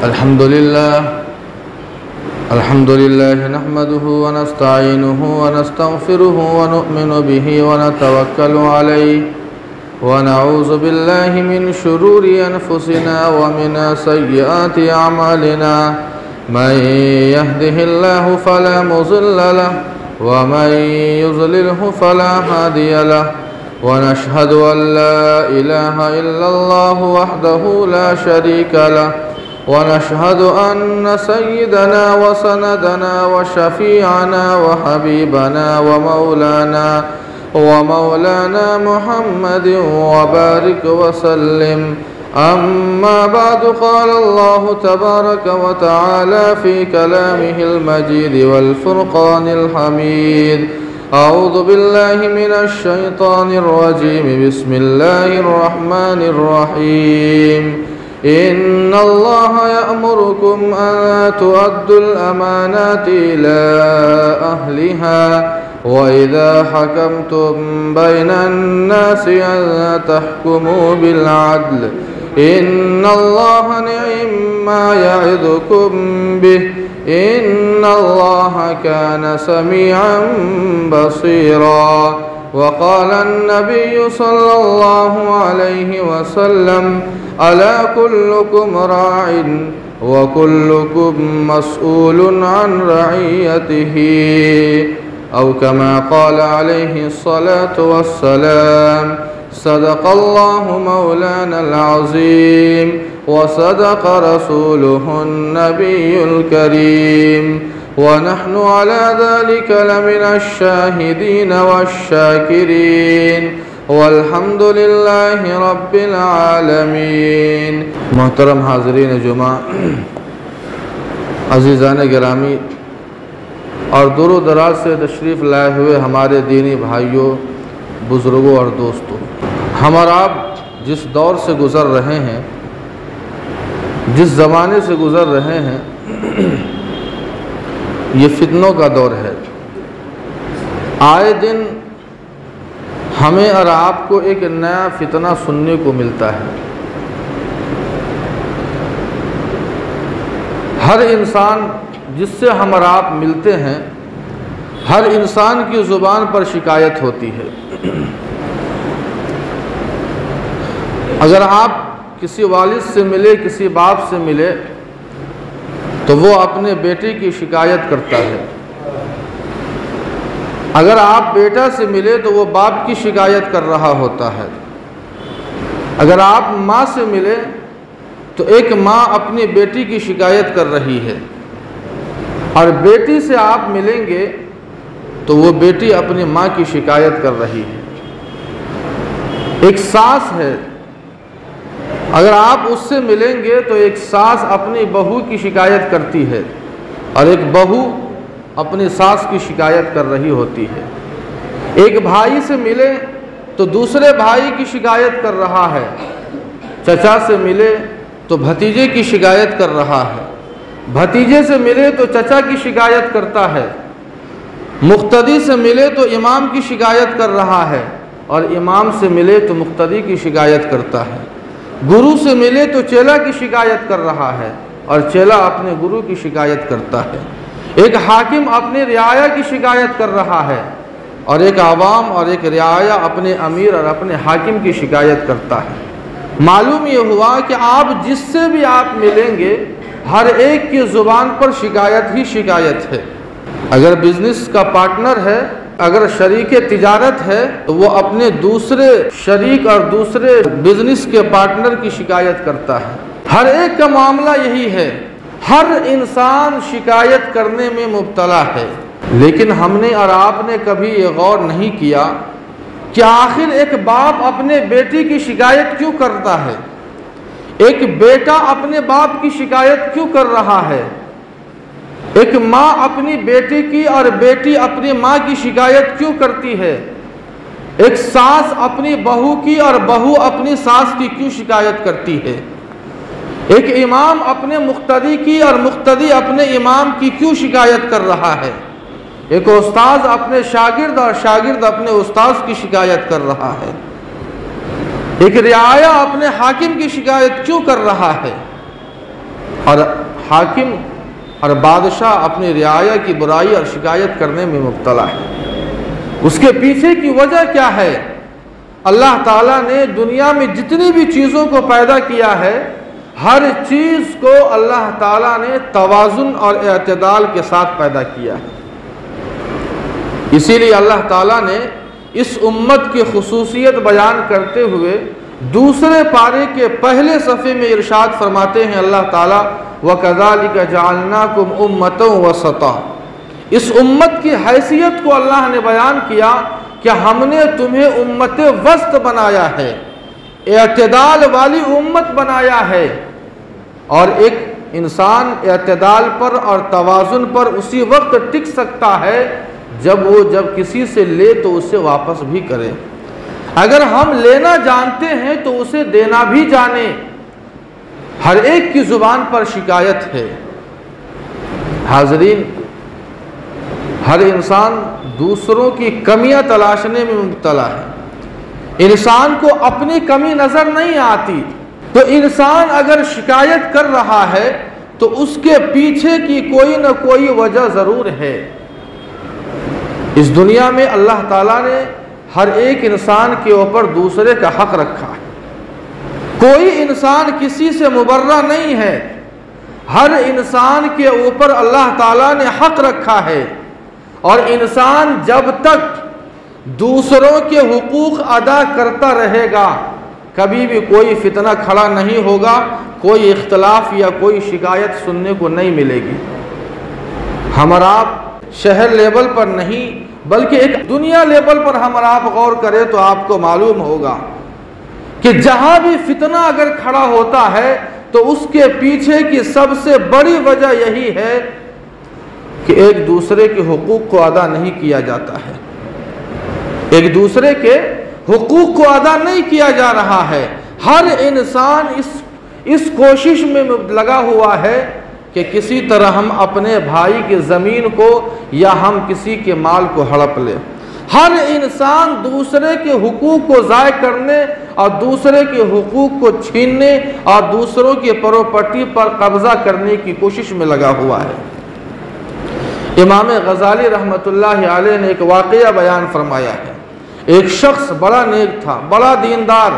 अल्हम्दुलिल्लाह नहमदुहु व नस्तईनुहु व नस्तगफिरुहु व नु'मिनु बिही व नतवक्कलु अलैहि व नऊज़ु बिल्लाहि मिन शुरूरि अनफुसिना व मिन सय्यिआति अमालिना मन यहदिहिल्लाहु फला मुज़िल्ल लहु व मन युज़लिल्हु फला हादिय लहु व नशहदु अन ला इलाहा इल्लल्लाहु वहदहु ला शरीका लहु व नशहदु अन्न सय्यिदना व सनदना व शफीअना व हबीबना व मौलाना मुहम्मदिन व बारिक व सल्लिम। अम्मा बाद क़ाल अल्लाहु तबारक व तआला फ़ी कलामिहिल मजीद वल फ़ुरक़ानिल हमीद। अऊज़ु बिल्लाहि मिनश शैतानिर रजीम। बिस्मिल्लाहिर रहमानिर रहीम। इन्नल्लाह यअमुरुकुम अन तुअद्दुल अमानाति इला अहलिहा व इज़ा हकमतुम बैनन नासि अन तहकुमू बिल अद्ल इन्नल्लाह निअम्मा यअज़ुकुम बिहि इन्नल्लाह कान समीअन बसीरा। वक़ाल अन्नबिय्यु सल्लल्लाहु अलैहि वसल्लम अला कुल्लुकुम राइन व कुल्लुकुम मसऊलुन अन रइयतिही औ कमा क़ाल अलैहि सलातु वस्सलाम। सदक़ल्लाहु मौलानल अज़ीम व सदक़ रसूलुहुन नबियुल करीम व नहनु अला ज़ालिका लमिनश शाहिदीन वश्शाकिरीन वल्हम्दुलिल्लाहि रब्बिल आलमीन। मोहतरम हाज़रीन जुमा, अज़ीज़ान गिरामी और दूर दराज से तशरीफ़ लाए हुए हमारे दीनी भाइयों, बुज़ुर्गों और दोस्तों, हम और आप जिस दौर से गुज़र रहे हैं, जिस ज़माने से गुज़र रहे हैं, ये फितनों का दौर है। आए दिन हमें और आपको एक नया फितना सुनने को मिलता है। हर इंसान जिससे हम और आप मिलते हैं, हर इंसान की ज़ुबान पर शिकायत होती है। अगर आप किसी वालिद से मिले, किसी बाप से मिले, तो वो अपने बेटे की शिकायत करता है। अगर आप बेटा से मिले तो वो बाप की शिकायत कर रहा होता है। अगर आप माँ से मिले तो एक माँ अपनी बेटी की शिकायत कर रही है, और बेटी से आप मिलेंगे तो वो बेटी अपनी माँ की शिकायत कर रही है। एक सास है, अगर आप उससे मिलेंगे तो एक सास अपनी बहू की शिकायत करती है, और एक बहू अपनी सास की शिकायत कर रही होती है। एक भाई से मिले तो दूसरे भाई की शिकायत कर रहा है। चचा से मिले तो भतीजे की शिकायत कर रहा है। भतीजे से मिले तो चचा की शिकायत करता है। मुक्तदी से मिले तो इमाम की शिकायत कर रहा है, और इमाम से मिले तो मुक्तदी की शिकायत करता है। गुरु से मिले तो चेला की शिकायत कर रहा है, और चेला अपने गुरु की शिकायत करता है। एक हाकिम अपने रियाया की शिकायत कर रहा है, और एक आवाम और एक रियाया अपने अमीर और अपने हाकिम की शिकायत करता है। मालूम ये हुआ कि आप जिससे भी आप मिलेंगे, हर एक की ज़ुबान पर शिकायत ही शिकायत है। अगर बिज़नेस का पार्टनर है, अगर शरीक तिजारत है, तो वो अपने दूसरे शरीक और दूसरे बिज़नेस के पार्टनर की शिकायत करता है। हर एक का मामला यही है। हर इंसान शिकायत करने में मुब्तला है। लेकिन हमने और आपने कभी ये गौर नहीं किया कि आखिर एक बाप अपने बेटे की शिकायत क्यों करता है? एक बेटा अपने बाप की शिकायत क्यों कर रहा है? एक माँ अपनी बेटी की और बेटी अपनी माँ की शिकायत क्यों करती है? एक सास अपनी बहू की और बहू अपनी सास की क्यों शिकायत करती है? एक इमाम अपने मुक्तदी की और मुक्तदी अपने इमाम की क्यों शिकायत कर रहा है? एक उस्ताद अपने शागिर्द और शागिर्द अपने उस्ताद की शिकायत कर रहा है। एक रियाया अपने हाकिम की शिकायत क्यों कर रहा है? और हाकिम और बादशाह अपनी रियाया की बुराई और शिकायत करने में मुब्तला है। उसके पीछे की वजह क्या है? अल्लाह ताला ने दुनिया में जितनी भी चीज़ों को पैदा किया है, हर चीज़ को अल्लाह ताला ने तवाज़ुन और एतदाल के साथ पैदा किया है। इसीलिए अल्लाह ताला ने इस उम्मत की खुसूसियत बयान करते हुए दूसरे पारे के पहले सफ़े में इरशाद फरमाते हैं अल्लाह ताला, वकज़ालिका जअलनाकुम उम्मतन वसता। इस उम्मत की हैसियत को अल्लाह ने बयान किया कि हमने तुम्हें उम्मत वस्त बनाया है, एतदाल वाली उम्मत बनाया है। और एक इंसान एतदाल पर और तवाज़ुन पर उसी वक्त टिक सकता है जब किसी से ले तो उसे वापस भी करे। अगर हम लेना जानते हैं तो उसे देना भी जाने। हर एक की ज़ुबान पर शिकायत है। हाज़रीन, हर इंसान दूसरों की कमियां तलाशने में मुब्तला है। इंसान को अपनी कमी नज़र नहीं आती, तो इंसान अगर शिकायत कर रहा है तो उसके पीछे की कोई न कोई वजह ज़रूर है। इस दुनिया में अल्लाह ताला ने हर एक इंसान के ऊपर दूसरे का हक रखा है। कोई इंसान किसी से मुबर्रा नहीं है। हर इंसान के ऊपर अल्लाह ताला ने हक रखा है। और इंसान जब तक दूसरों के हुकूक अदा करता रहेगा, कभी भी कोई फितना खड़ा नहीं होगा, कोई इख्तलाफ या कोई शिकायत सुनने को नहीं मिलेगी। हम और आप शहर लेवल पर नहीं बल्कि एक दुनिया लेवल पर हम और आप गौर करें तो आपको मालूम होगा कि जहां भी फितना अगर खड़ा होता है तो उसके पीछे की सबसे बड़ी वजह यही है कि एक दूसरे के हुकूक को अदा नहीं किया जाता है। एक दूसरे के हुकूक को अदा नहीं किया जा रहा है। हर इंसान इस कोशिश में लगा हुआ है कि किसी तरह हम अपने भाई की ज़मीन को या हम किसी के माल को हड़प लें। हर इंसान दूसरे के हुकूक को ज़ाय करने और दूसरे के हुकूक को छीनने और दूसरों की प्रॉपर्टी पर कब्ज़ा करने की कोशिश में लगा हुआ है। इमाम गज़ाली रहमतुल्लाह अलैह ने एक वाक़या बयान फरमाया है। एक शख्स बड़ा नेक था, बड़ा दीनदार,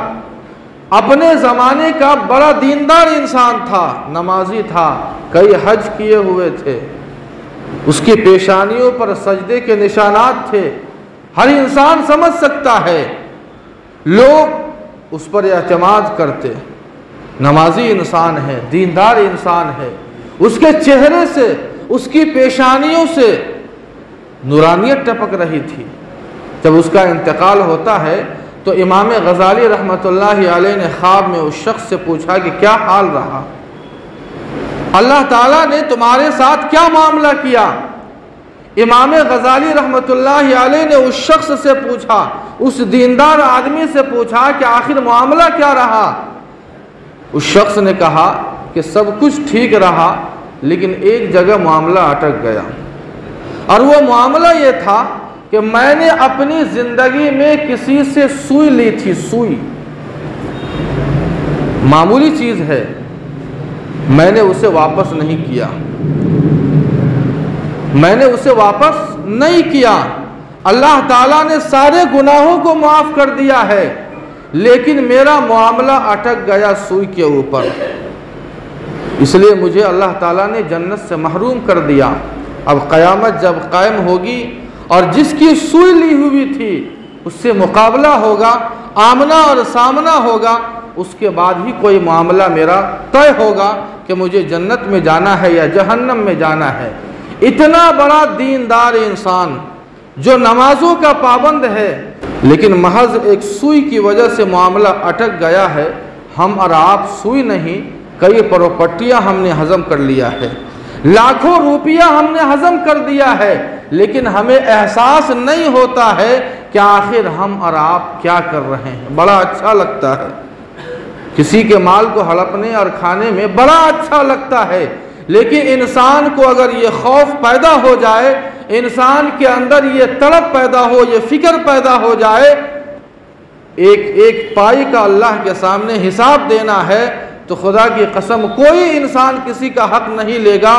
अपने ज़माने का बड़ा दीनदार इंसान था, नमाजी था, कई हज किए हुए थे, उसकी पेशानियों पर सजदे के निशानात थे। हर इंसान समझ सकता है, लोग उस पर एतमाद करते। नमाजी इंसान है, दीनदार इंसान है, उसके चेहरे से, उसकी पेशानियों से नूरानियत टपक रही थी। जब उसका इंतकाल होता है तो इमाम गज़ाली रहमतुल्लाह अलैह ने ख्वाब में उस शख्स से पूछा कि क्या हाल रहा, अल्लाह ताला ने तुम्हारे साथ क्या मामला किया। इमाम गज़ाली रहमतुल्लाह अलैह ने उस शख्स से पूछा, उस दीनदार आदमी से पूछा कि आखिर मामला क्या रहा। उस शख्स ने कहा कि सब कुछ ठीक रहा लेकिन एक जगह मामला अटक गया, और वो मामला ये था कि मैंने अपनी ज़िंदगी में किसी से सुई ली थी। सुई मामूली चीज़ है, मैंने उसे वापस नहीं किया, मैंने उसे वापस नहीं किया। अल्लाह ताला ने सारे गुनाहों को माफ़ कर दिया है, लेकिन मेरा मामला अटक गया सुई के ऊपर, इसलिए मुझे अल्लाह ताला ने जन्नत से महरूम कर दिया। अब क़यामत जब कायम होगी और जिसकी सुई ली हुई थी उससे मुकाबला होगा, आमना और सामना होगा, उसके बाद ही कोई मामला मेरा तय होगा कि मुझे जन्नत में जाना है या जहन्नम में जाना है। इतना बड़ा दीनदार इंसान जो नमाजों का पाबंद है, लेकिन महज एक सुई की वजह से मामला अटक गया है। हम और आप सुई नहीं, कई प्रॉपर्टियां हमने हजम कर लिया है, लाखों रुपया हमने हजम कर दिया है, लेकिन हमें एहसास नहीं होता है कि आखिर हम और आप क्या कर रहे हैं। बड़ा अच्छा लगता है, किसी के माल को हड़पने और खाने में बड़ा अच्छा लगता है, लेकिन इंसान को अगर ये खौफ पैदा हो जाए, इंसान के अंदर ये तड़प पैदा हो, ये फिक्र पैदा हो जाए, एक एक पाई का अल्लाह के सामने हिसाब देना है, तो खुदा की कसम कोई इंसान किसी का हक नहीं लेगा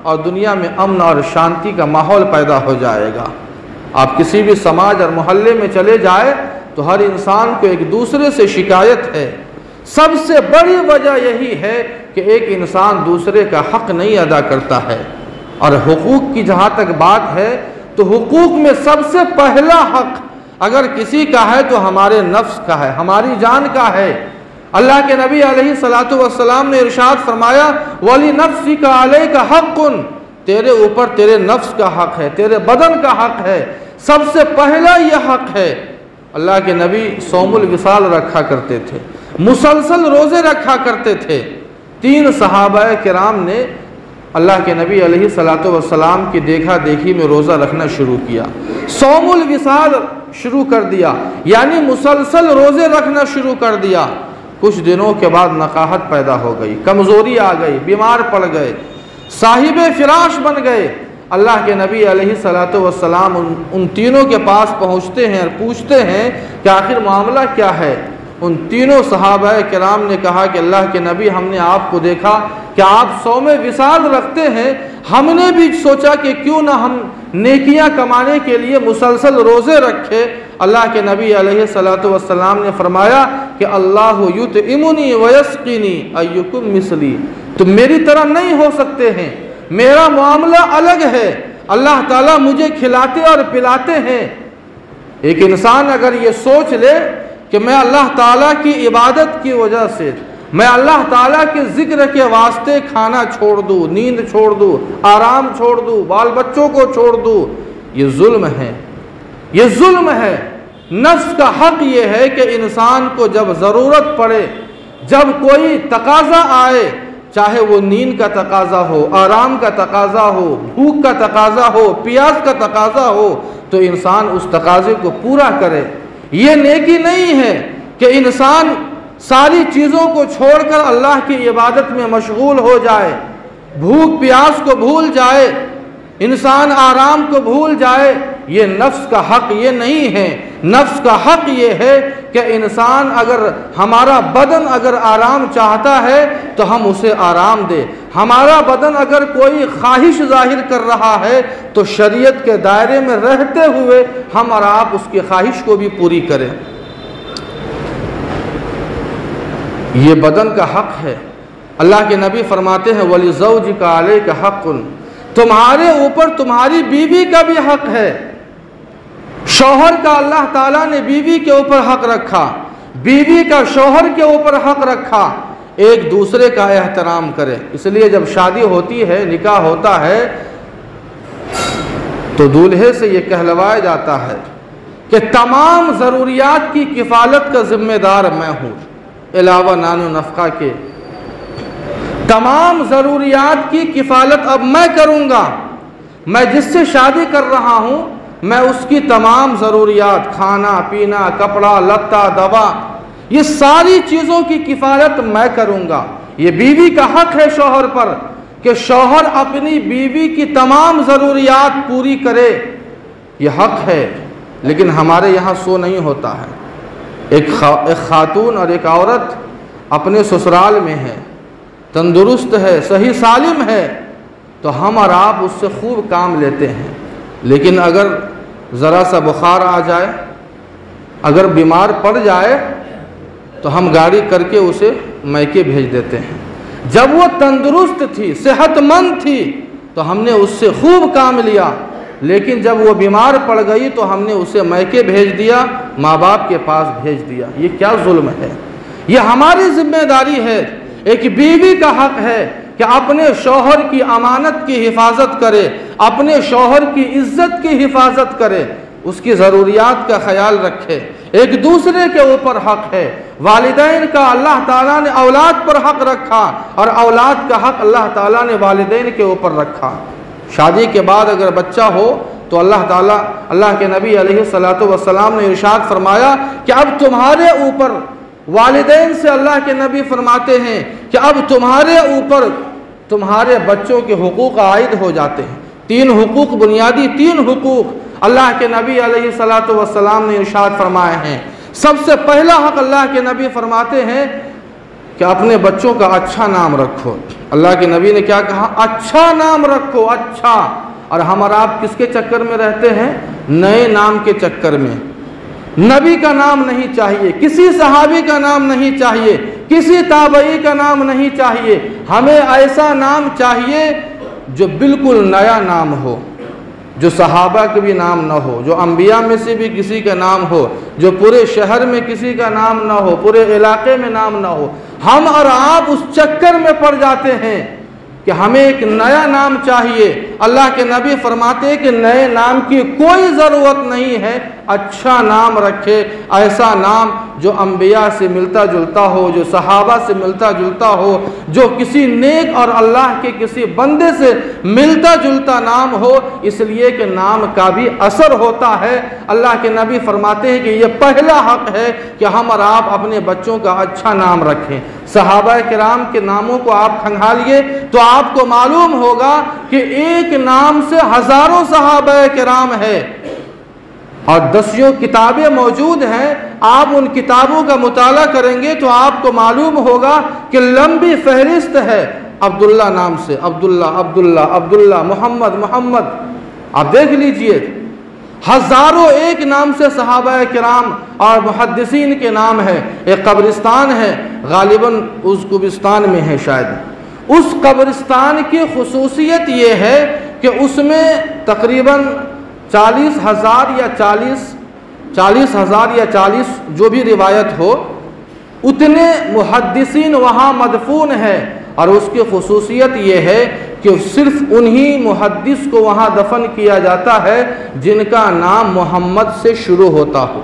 और दुनिया में अमन और शांति का माहौल पैदा हो जाएगा। आप किसी भी समाज और मोहल्ले में चले जाए तो हर इंसान को एक दूसरे से शिकायत है। सबसे बड़ी वजह यही है कि एक इंसान दूसरे का हक नहीं अदा करता है। और हुकूक की जहाँ तक बात है तो हुकूक में सबसे पहला हक अगर किसी का है तो हमारे नफ्स का है, हमारी जान का है। अल्लाह के नबी अलैहिस्सलातु वस्सलाम ने इरशाद फरमाया, वली नफ्सी का अलैका हक़्क़ुन, तेरे ऊपर तेरे नफ्स का हक है, तेरे बदन का हक है। सबसे पहला यह हक है। अल्लाह के नबी सौमुल विसाल रखा करते थे, मुसलसल रोज़े रखा करते थे। 3 सहाबाए किराम ने अल्लाह के नबी अलैहिस्सलातु वस्सलाम की देखा देखी में रोज़ा रखना शुरू किया, सौमुल विसाल शुरू कर दिया, यानी मुसलसल रोज़े रखना शुरू कर दिया। कुछ दिनों के बाद नकाहत पैदा हो गई, कमज़ोरी आ गई, बीमार पड़ गए, साहिबे फिराश बन गए। अल्लाह के नबी अलैहिस्सलातु वस्सलाम उन तीनों के पास पहुँचते हैं और पूछते हैं कि आखिर मामला क्या है। उन तीनों सहाबाए किराम ने कहा कि अल्लाह के नबी, हमने आपको देखा कि आप सौमे विसाल रखते हैं, हमने भी सोचा कि क्यों ना हम नेकियां कमाने के लिए मुसलसल रोज़े रखे। अल्लाह के नबी अलैहिस्सलातु वस्सलाम ने फरमाया कि अल्लाहु युतइमुनी व यस्क़ीनी अय्युकुम मिसली, तुम मेरी तरह नहीं हो सकते हैं, मेरा मामला अलग है। अल्लाह ताला मुझे खिलाते और पिलाते हैं। एक इंसान अगर ये सोच ले कि मैं अल्लाह ताला की इबादत की वजह से, मैं अल्लाह ताला के ज़िक्र के वास्ते खाना छोड़ दूँ, नींद छोड़ दूँ, आराम छोड़ दूँ, बाल बच्चों को छोड़ दूँ, ये जुल्म है, ये जुल्म है। नफ्स का हक ये है कि इंसान को जब ज़रूरत पड़े, जब कोई तकाज़ा आए, चाहे वो नींद का तकाज़ा हो, आराम का तकाज़ा हो, भूख का तकाज़ा हो, प्यास का तकाज़ा हो, तो इंसान उस तकाज़े को पूरा करे। ये नेकी नहीं है कि इंसान सारी चीज़ों को छोड़कर अल्लाह की इबादत में मशगूल हो जाए, भूख प्यास को भूल जाए, इंसान आराम को भूल जाए। ये नफ्स का हक ये नहीं है। नफ्स का हक ये है कि इंसान अगर, हमारा बदन अगर आराम चाहता है तो हम उसे आराम दे। हमारा बदन अगर कोई ख्वाहिश जाहिर कर रहा है तो शरीयत के दायरे में रहते हुए हम और आप उसकी ख्वाहिश को भी पूरी करें। ये बदन का हक है। अल्लाह के नबी फरमाते हैं, वली ज़ौजिका अलैका हक़्क़ुन, तुम्हारे ऊपर तुम्हारी बीवी का भी हक है। शौहर का अल्लाह ताला ने बीवी के ऊपर हक रखा, बीवी का शौहर के ऊपर हक रखा। एक दूसरे का एहतराम करे। इसलिए जब शादी होती है, निकाह होता है, तो दूल्हे से ये कहलवाया जाता है कि तमाम ज़रूरियात की किफ़ालत का ज़िम्मेदार मैं हूँ, अलावा नानो नफ़क़ा के तमाम ज़रूरियात की किफ़ालत अब मैं करूँगा। मैं जिससे शादी कर रहा हूँ, मैं उसकी तमाम ज़रूरियात, खाना पीना, कपड़ा लत्ता, दवा, ये सारी चीज़ों की किफ़ालत मैं करूँगा। ये बीवी का हक है शौहर पर कि शौहर अपनी बीवी की तमाम ज़रूरियात पूरी करे, ये हक है। लेकिन हमारे यहाँ सो नहीं होता है। एक खातून और एक औरत अपने ससुराल में है, तंदुरुस्त है, सही सालिम है, तो हम और आप उससे खूब काम लेते हैं। लेकिन अगर ज़रा सा बुखार आ जाए, अगर बीमार पड़ जाए, तो हम गाड़ी करके उसे मैके भेज देते हैं। जब वो तंदुरुस्त थी, सेहतमंद थी, तो हमने उससे खूब काम लिया। लेकिन जब वो बीमार पड़ गई तो हमने उसे मैके भेज दिया, माँ बाप के पास भेज दिया। ये क्या जुल्म है? ये हमारी जिम्मेदारी है। एक बीवी का हक है कि अपने शौहर की अमानत की हिफाजत करे, अपने शौहर की इज्जत की हिफाजत करे, उसकी ज़रूरियात का ख्याल रखे। एक दूसरे के ऊपर हक है। वालिदैन का अल्लाह ताला ने औलाद पर हक रखा और औलाद का हक अल्लाह ताला ने वालिदैन के ऊपर रखा। शादी के बाद अगर बच्चा हो तो अल्लाह ताला, अल्लाह के नबी अलैहिस्सलातु वस्सलाम ने इरशाद फरमाया कि अब तुम्हारे ऊपर, वालिदैन से अल्लाह के नबी फरमाते हैं कि अब तुम्हारे ऊपर तुम्हारे बच्चों के हुकूक आयद हो जाते हैं। 3 हुकूक, बुनियादी 3 हुकूक अल्लाह के नबी अलैहिस्सलातु वस्सलाम ने इरशाद फरमाए हैं। सबसे पहला हक अल्लाह के नबी फरमाते हैं कि कि अपने बच्चों का अच्छा नाम रखो। अल्लाह के नबी ने क्या कहा? अच्छा नाम रखो, अच्छा। और हम और आप किसके चक्कर में रहते हैं? नए नाम के चक्कर में। नबी का नाम नहीं चाहिए, किसी सहाबी का नाम नहीं चाहिए, किसी ताबई का नाम नहीं चाहिए। हमें ऐसा नाम चाहिए जो बिल्कुल नया नाम हो, जो सहाबा के भी नाम न हो, जो अंबिया में से भी किसी का नाम हो, जो पूरे शहर में किसी का नाम न हो, पूरे इलाके में नाम न हो। हम और आप उस चक्कर में पड़ जाते हैं कि हमें एक नया नाम चाहिए। अल्लाह के नबी फरमाते हैं कि नए नाम की कोई ज़रूरत नहीं है, अच्छा नाम रखे, ऐसा नाम जो अंबिया से मिलता जुलता हो, जो सहाबा से मिलता जुलता हो, जो किसी नेक और अल्लाह के किसी बंदे से मिलता जुलता नाम हो, इसलिए कि नाम का भी असर होता है। अल्लाह के नबी फरमाते हैं कि ये पहला हक है कि हम और आप अपने बच्चों का अच्छा नाम रखें। सहाबा किराम के नामों को आप खंगालिए तो आपको मालूम होगा कि एक नाम से हज़ारों सहाबा किराम है और दसियों किताबें मौजूद हैं। आप उन किताबों का मुताला करेंगे तो आपको मालूम होगा कि लंबी फहरिस्त है। अब्दुल्ला नाम से अब्दुल्ला, अब्दुल्ला, अब्दुल्ला, मोहम्मद, मोहम्मद, आप देख लीजिए। हज़ारों एक नाम से सहाबा किराम और मुहद्दिसीन के नाम है। एक कब्रिस्तान है, गालिबन उज़्बेकिस्तान में है शायद। उस कब्रिस्तान की खुसूसियत ये है कि उसमें तकरीबन 40,000 या 40 जो भी रिवायत हो, उतने मुहद्दिसीन वहाँ मदफून है। और उसकी खुसूसियत ये है कि सिर्फ उन्हीं मुहद्दिस को वहाँ दफन किया जाता है जिनका नाम मोहम्मद से शुरू होता हो।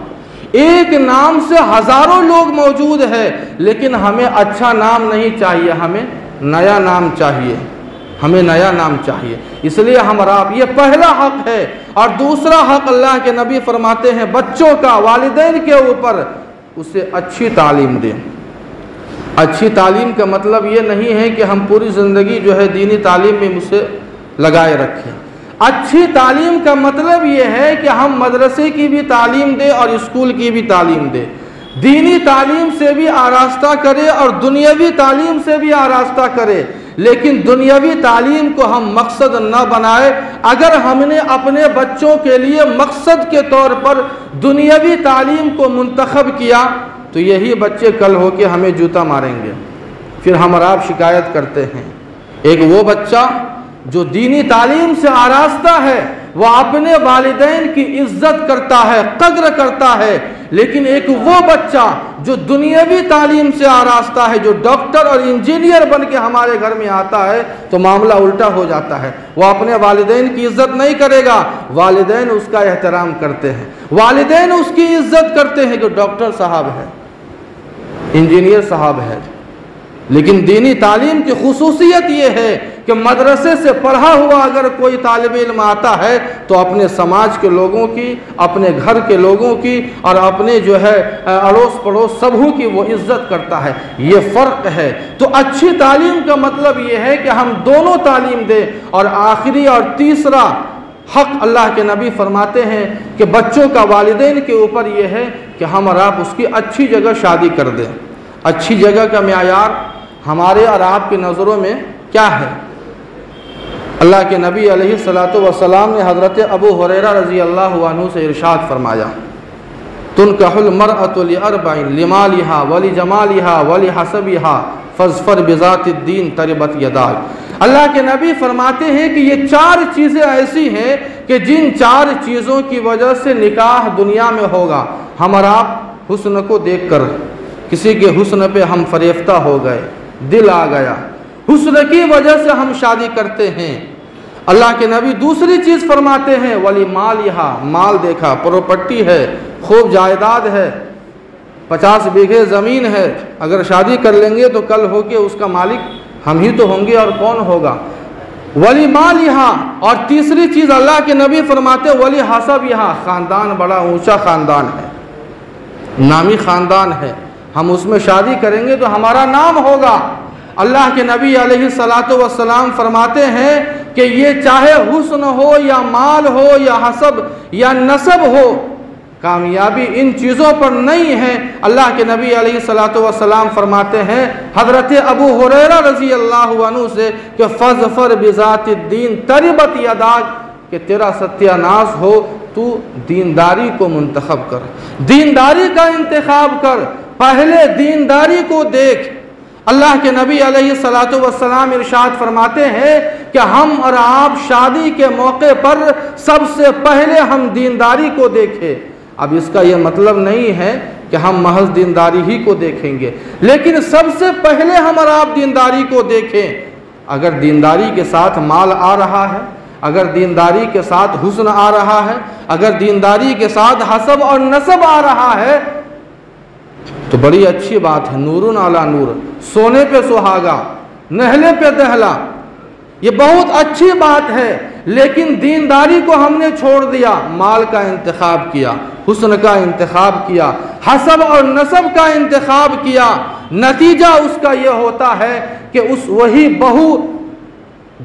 एक नाम से हज़ारों लोग मौजूद है, लेकिन हमें अच्छा नाम नहीं चाहिए, हमें नया नाम चाहिए, हमें नया नाम चाहिए। इसलिए हम और आप, ये पहला हक है। और दूसरा हक अल्लाह के नबी फरमाते हैं बच्चों का वालिदैन के ऊपर, उसे अच्छी तालीम दें। अच्छी तालीम का मतलब ये नहीं है कि हम पूरी ज़िंदगी जो है दीनी तालीम में उसे लगाए रखें। अच्छी तालीम का मतलब ये है कि हम मदरसे की भी तालीम दें और स्कूल की भी तालीम दें। दीनी तालीम से भी आरास्ता करें और दुनियावी तालीम से भी आरास्ता करें, लेकिन दुनियावी तालीम को हम मकसद न बनाए। अगर हमने अपने बच्चों के लिए मकसद के तौर पर दुनियावी तालीम को मुंतखब किया तो यही बच्चे कल होके हमें जूता मारेंगे। फिर हम और आप शिकायत करते हैं। एक वो बच्चा जो दीनी तालीम से आरास्ता है, वह अपने वालिदैन की इज्जत करता है, कद्र करता है। लेकिन एक वो बच्चा जो दुनियावी तालीम से आरास्ता है, जो डॉक्टर और इंजीनियर बन के हमारे घर में आता है, तो मामला उल्टा हो जाता है। वह अपने वालिदैन की इज्जत नहीं करेगा, वालिदैन उसका एहतराम करते हैं, वालिदैन उसकी इज्जत करते हैं कि डॉक्टर साहब है, इंजीनियर साहब है। लेकिन दीनी तालीम की खुसूसियत ये है कि मदरसे से पढ़ा हुआ अगर कोई तालिब इल्म आता है तो अपने समाज के लोगों की, अपने घर के लोगों की और अपने जो है अड़ोस पड़ोस सबों की वो इज्जत करता है। ये फ़र्क है। तो अच्छी तालीम का मतलब ये है कि हम दोनों तालीम दें। और आखिरी और तीसरा हक अल्लाह के नबी फरमाते हैं कि बच्चों का वालिदैन के ऊपर ये है कि हम और आप उसकी अच्छी जगह शादी कर दें। अच्छी जगह का मेयार हमारे और आपकी नज़रों में क्या है? अल्लाह के नबी अलैहिस्सलातु वस्सलाम ने हज़रत अबू हुरैरा रज़ी अल्लाहु अन्हु से इरशाद फरमाया, तुनकहुल मरअतु लिअरबइन लिमालिहा वली जमालिहा वली हसबिहा फज़फर बिज़ातिद्दीन तरिबत यदाक। अल्लाह के नबी फरमाते हैं कि ये 4 चीज़ें ऐसी हैं कि जिन 4 चीज़ों की वजह से निकाह दुनिया में होगा। हम और आप हुस्न को देखकर किसी के हुस्न पे हम फरेफ्ता हो गए, दिल आ गया, हुस्न की वजह से हम शादी करते हैं। अल्लाह के नबी दूसरी चीज़ फरमाते हैं वली माल, यहाँ माल देखा, प्रॉपर्टी है, खूब जायदाद है, 50 बीघे ज़मीन है, अगर शादी कर लेंगे तो कल होके उसका मालिक हम ही तो होंगे और कौन होगा। वली माल यहाँ। और तीसरी चीज़ अल्लाह के नबी फरमाते वली हसब, यहाँ ख़ानदान बड़ा ऊँचा ख़ानदान है, नामी ख़ानदान है, हम उसमें शादी करेंगे तो हमारा नाम होगा। अल्लाह के नबी अलैहिस्सलातु वस्सलाम फरमाते हैं कि ये चाहे हुस्न हो या माल हो या हसब या नसब हो, कामयाबी इन चीज़ों पर नहीं है। अल्लाह के नबी अलैहिस्सलातु वस्सलाम फरमाते हैं हज़रत अबू हुरैरा रज़ी अल्लाह अन्हु से कि फ़ज़फ़र बिज़ातिद्दीन तरिबत यदाक, कि तेरा सत्यानाश हो, तू दीनदारी को मुंतखब कर, दीनदारी का इंतखाब कर, पहले दीनदारी को देख। अल्लाह के नबी अलैहिस्सलातु वस्सलाम इरशाद फरमाते हैं कि हम और आप शादी के मौके पर सबसे पहले हम दीनदारी को देखें। अब इसका यह मतलब नहीं है कि हम महज दीनदारी ही को देखेंगे, लेकिन सबसे पहले हम और आप दीनदारी को देखें। अगर दीनदारी के साथ माल आ रहा है, अगर दीनदारी के साथ हुस्न आ रहा है, अगर दीनदारी के साथ हसब और नसब आ रहा है तो बड़ी अच्छी बात है। नूरुन अला नूर, सोने पे सुहागा, नहले पे दहला, ये बहुत अच्छी बात है। लेकिन दीनदारी को हमने छोड़ दिया, माल का इंतखाब किया, हुस्न का इंतखाब किया, हसब और नसब का इंतखाब किया। नतीजा उसका यह होता है कि उस वही बहू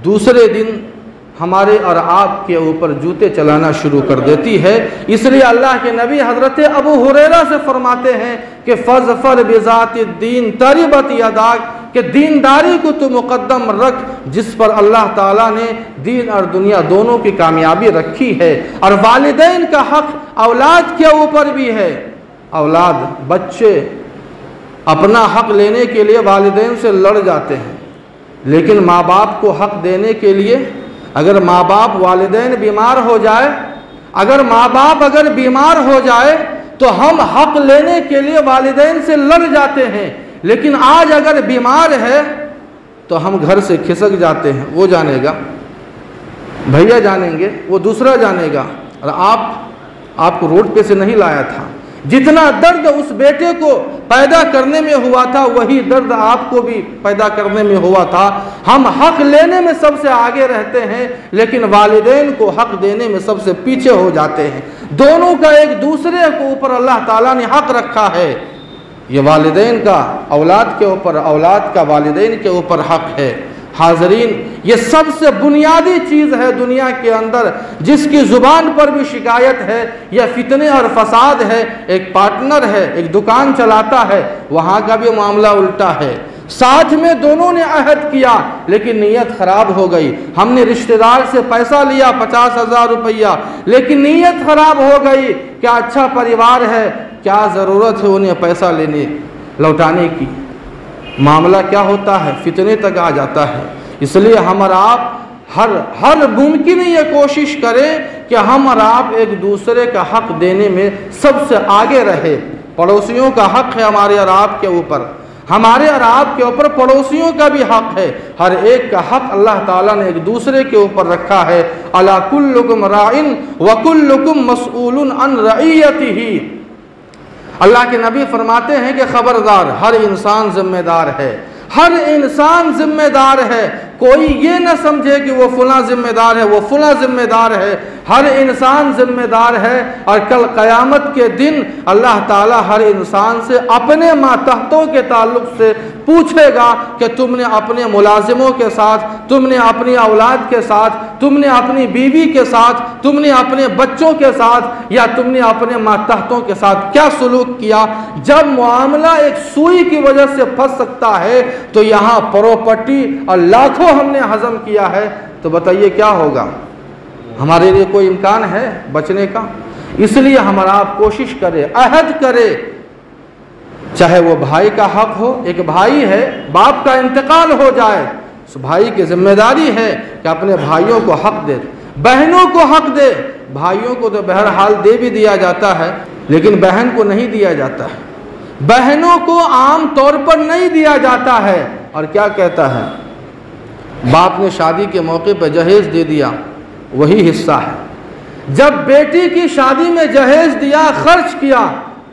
दूसरे दिन हमारे और आपके ऊपर जूते चलाना शुरू कर देती है। इसलिए अल्लाह के नबी हज़रत अबू हुरैरा से फरमाते हैं कि फ़ज़फ़र बिज़ातिद्दीन तरिबत यदाक, कि दीनदारी को तो मुक़द्दम रख जिस पर अल्लाह ताला ने दीन और दुनिया दोनों की कामयाबी रखी है। और वालिदैन का हक़ औलाद के ऊपर भी है। औलाद, बच्चे अपना हक़ लेने के लिए वालिदैन से लड़ जाते हैं, लेकिन माँ बाप को हक़ देने के लिए अगर माँ बाप वालिदैन बीमार हो जाए, अगर माँ बाप अगर बीमार हो जाए तो हम हक़ लेने के लिए वालिदैन से लड़ जाते हैं। लेकिन आज अगर बीमार है तो हम घर से खिसक जाते हैं, वो जानेगा, भैया जानेंगे, वो दूसरा जानेगा, और आपको रोड पे से नहीं लाया था। जितना दर्द उस बेटे को पैदा करने में हुआ था वही दर्द आपको भी पैदा करने में हुआ था। हम हक़ लेने में सबसे आगे रहते हैं, लेकिन वालिदैन को हक़ देने में सबसे पीछे हो जाते हैं। दोनों का एक दूसरे के ऊपर अल्लाह ताला ने हक़ रखा है। ये वालिदैन का औलाद के ऊपर, औलाद का वालिदैन के ऊपर हक़ है। हाज़रीन, ये सबसे बुनियादी चीज़ है दुनिया के अंदर, जिसकी ज़ुबान पर भी शिकायत है या फितने और फसाद है। एक पार्टनर है, एक दुकान चलाता है, वहाँ का भी मामला उल्टा है। साथ में दोनों ने अहद किया लेकिन नीयत ख़राब हो गई। हमने रिश्तेदार से पैसा लिया 50,000 रुपया, लेकिन नीयत ख़राब हो गई। क्या अच्छा परिवार है, क्या ज़रूरत है उन्हें पैसा लेने लौटाने की। मामला क्या होता है, फितने तक आ जाता है। इसलिए हम और आप हर मुमकिन ये कोशिश करें कि हम और आप एक दूसरे का हक़ देने में सबसे आगे रहे। पड़ोसियों का हक़ है हमारे और आपके ऊपर, हमारे और आपके ऊपर पड़ोसियों का भी हक़ है। हर एक का हक़ अल्लाह ताला ने एक दूसरे के ऊपर रखा है। अला कुल्लुकुम राइन व कुल्लुकुम मसऊलुन अन रईयतिही। अल्लाह के नबी फरमाते हैं कि ख़बरदार, हर इंसान ज़िम्मेदार है, हर इंसान ज़िम्मेदार है। कोई ये न समझे कि वो फ़लाँ ज़िम्मेदार है, वो फ़लाँ ज़िम्मेदार है। हर इंसान ज़िम्मेदार है। और कल क़यामत के दिन अल्लाह ताला हर इंसान से अपने मातहतों के ताल्लुक़ से पूछेगा कि तुमने अपने मुलाजिमों के साथ, तुमने अपनी औलाद के साथ, तुमने अपनी बीवी के साथ, तुमने अपने बच्चों के साथ या तुमने अपने मातहतों के साथ क्या सलूक किया। जब मामला एक सुई की वजह से फंस सकता है तो यहाँ प्रॉपर्टी और लाखों हमने हजम किया है, तो बताइए क्या होगा। हमारे लिए कोई इम्कान है बचने का। इसलिए हमारा आप कोशिश करें, अहद करें, चाहे वो भाई का हक हो। एक भाई है, बाप का इंतकाल हो जाए, उस भाई की जिम्मेदारी है कि अपने भाइयों को हक दे, बहनों को हक दे। भाइयों को तो बहरहाल दे भी दिया जाता है, लेकिन बहन को नहीं दिया जाता है। बहनों को आम तौर पर नहीं दिया जाता है। और क्या कहता है, बाप ने शादी के मौके पर जहेज दे दिया, वही हिस्सा है। जब बेटी की शादी में जहेज दिया, खर्च किया,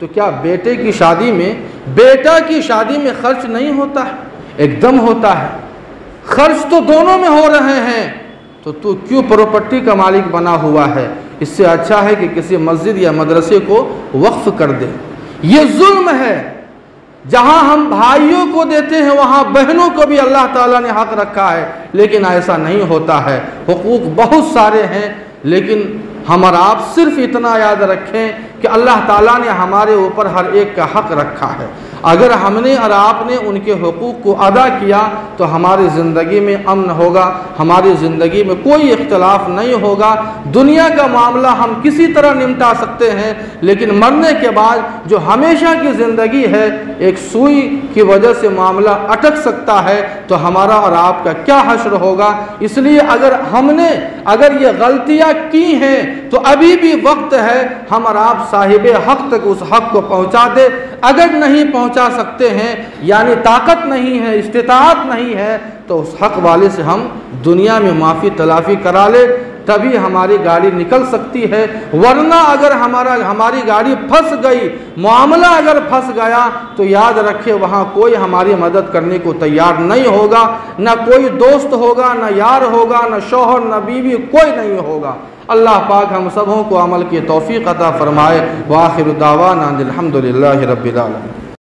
तो क्या बेटे की शादी में, बेटा की शादी में खर्च नहीं होता है? एकदम होता है। खर्च तो दोनों में हो रहे हैं, तो तू क्यों प्रॉपर्टी का मालिक बना हुआ है? इससे अच्छा है कि किसी मस्जिद या मदरसे को वक्फ कर दे। ये जुल्म है। जहां हम भाइयों को देते हैं वहां बहनों को भी अल्लाह ताला ने हक रखा है, लेकिन ऐसा नहीं होता है। हुकूक बहुत सारे हैं, लेकिन हम और आप सिर्फ इतना याद रखें कि अल्लाह ताला ने हमारे ऊपर हर एक का हक़ रखा है। अगर हमने और आपने उनके हुकूक़ को अदा किया तो हमारी ज़िंदगी में अमन होगा, हमारी ज़िंदगी में कोई इख्तलाफ नहीं होगा। दुनिया का मामला हम किसी तरह निपटा सकते हैं, लेकिन मरने के बाद जो हमेशा की ज़िंदगी है, एक सुई की वजह से मामला अटक सकता है, तो हमारा और आपका क्या हश्र होगा। इसलिए अगर ये गलतियाँ की हैं तो अभी भी वक्त है हम और आप साहिब हक़ तक उस हक़ को पहुँचा दे। अगर नहीं पहुँचा सकते हैं, यानी ताकत नहीं है, इस्तिताअत नहीं है, तो उस हक़ वाले से हम दुनिया में माफ़ी तलाफ़ी करा ले, तभी हमारी गाड़ी निकल सकती है। वरना अगर हमारी गाड़ी फंस गई, मामला अगर फंस गया, तो याद रखें वहाँ कोई हमारी मदद करने को तैयार नहीं होगा, ना कोई दोस्त होगा, ना यार होगा, ना शौहर, ना बीवी, कोई नहीं होगा। अल्लाह पाक हम सबों को अमल की तौफ़ीक़ अता फ़रमाए। व आखिर दावाना अनिल हम्दुलिल्लाहि रब्बिल आलमीन।